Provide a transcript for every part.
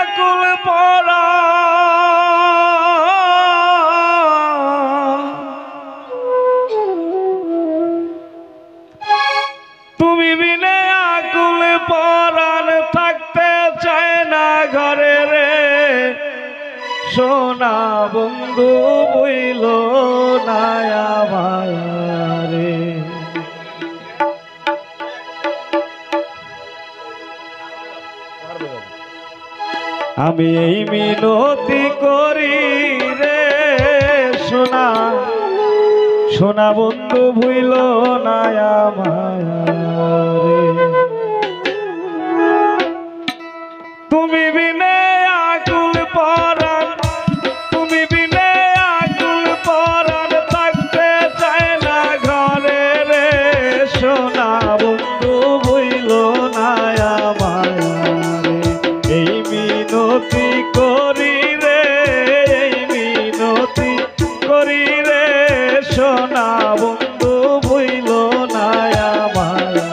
আকুল পরা তুমি বিনে আকুল পরাণ থাকতে চায় না ঘরে রে সোনা বন্ধু বইল না আমারে আমি এই মিনতি করি রে সোনা সোনা বন্ধু ভুইল না আমারে তুমি বিনে আকুল পরাণ তুমি বিনে আকুল পরাণ থাকতে চায় না ঘরে রে সোনা বন্ধু ভুইল না আমারে এই মিনতি করি রে এই মিনতি করি রে সোনা বন্ধু ভুইল না আমারে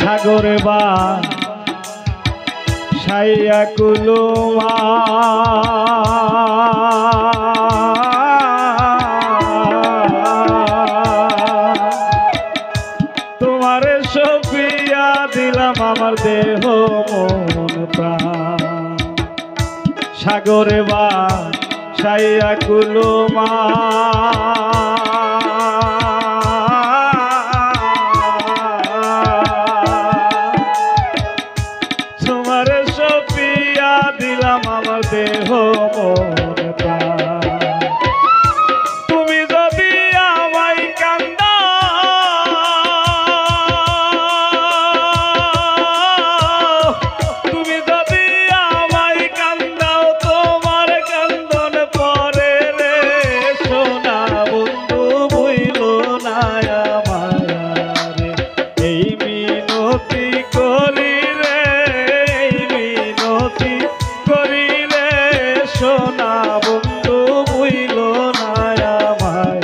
সাগরে বা সাইয়া কুলুমা তোমার সপিয়া দিলাম আমার দেহ মন প্রাণ সাগরে বা সাইয়া কুলুমা দিলাম আমার দেহ মন প্রাণ তুমি যদি আমায় কান্দাও তুমি যদি আমায় কান্দাও তোমার কান্দন পরে রে সোনা বন্ধু ভুইল না আমারে এই মিনতি করি রে এই মিনতি করিলে সোনা বন্ধু ভুইল না আমারে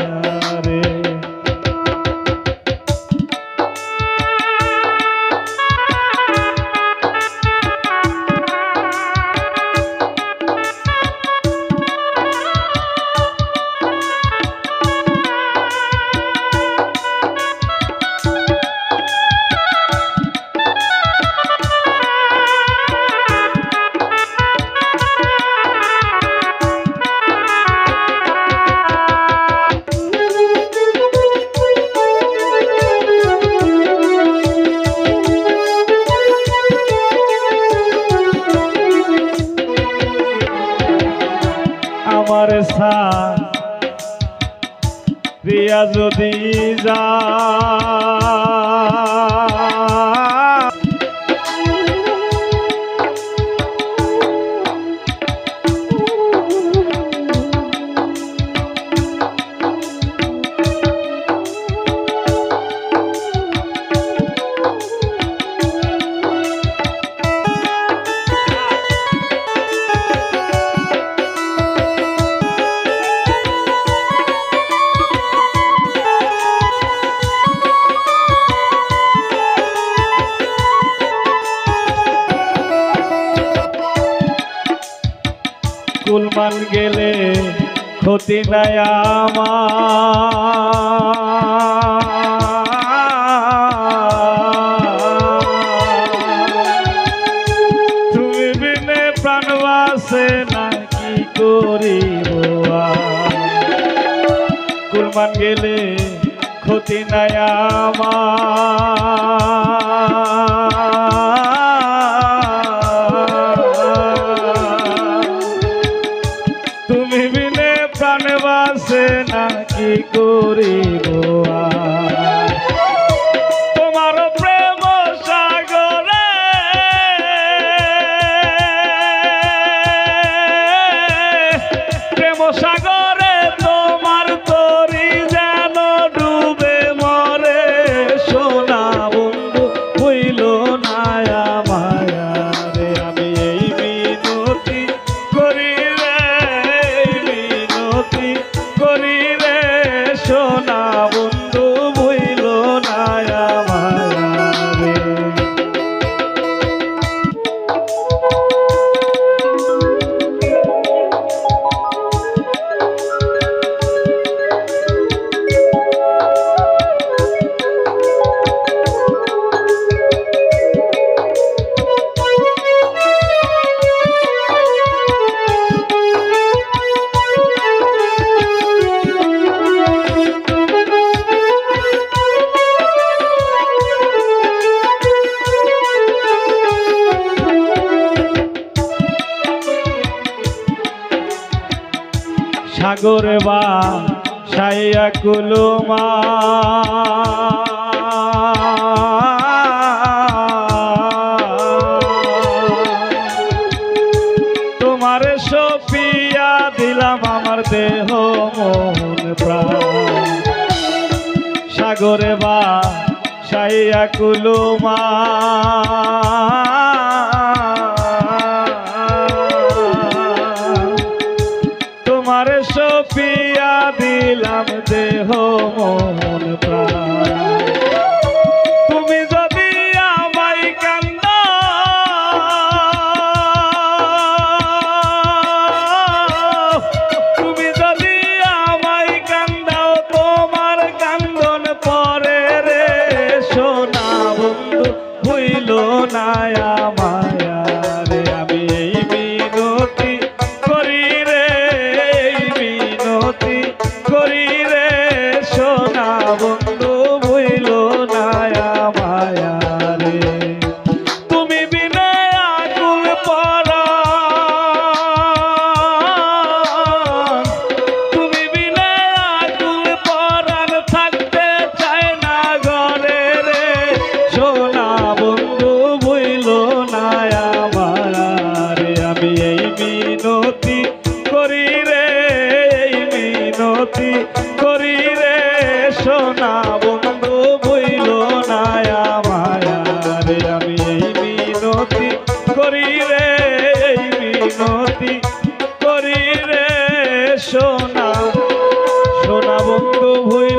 আমার প্রিয়া যদি যা কুলমান গেলে ক্ষতি নাই আমার তুমি বিনে প্রাণ বাসে না কি করিব কুলমান গেলে ক্ষতি নাই আমার তুমি বিনে প্রাণ আছে না কি করিব আর। তোমার প্রেম সাগরে প্রেম সাগরে তোমার তরি যেন ডুবে মরে সোনা বন্ধু হইল না আমারে আমি এই মিনতি করি রে মিনতি করি রে সোনা বন্ধু হইল না আমারে। সাগরে বা সাইয়া কুলুমা তোমারে সপিয়া দিলাম আমার দেহ মন প্রাণ। সাগরে বা সাইয়া কুলুমা তোমারে সপিয়া দিলাম দেহ মন প্রাণ। তুমি যদি আমায় কান্দ তুমি যদি আমায় কান্দাও তোমার কান্দন পরে রে সোনা বন্ধু হইল না আমারে আমি এই মিনতি করি রে মিনতি করি রে সোনা বন্ধু হইল না আমারে। তুমি বিনা আকুল পরাণ তুমি বিনা আকুল পরাণ থাকতে চায় না ঘরে রে সোনা বন্ধু হইল না আমারে আমি এই মিনতি করি রে মিনতি করি রে সোনা বন্ধু হইল না আমারে আমি এই মিনতি করি রে মিনতি করি রে সোনা সোনা বন্ধু হইল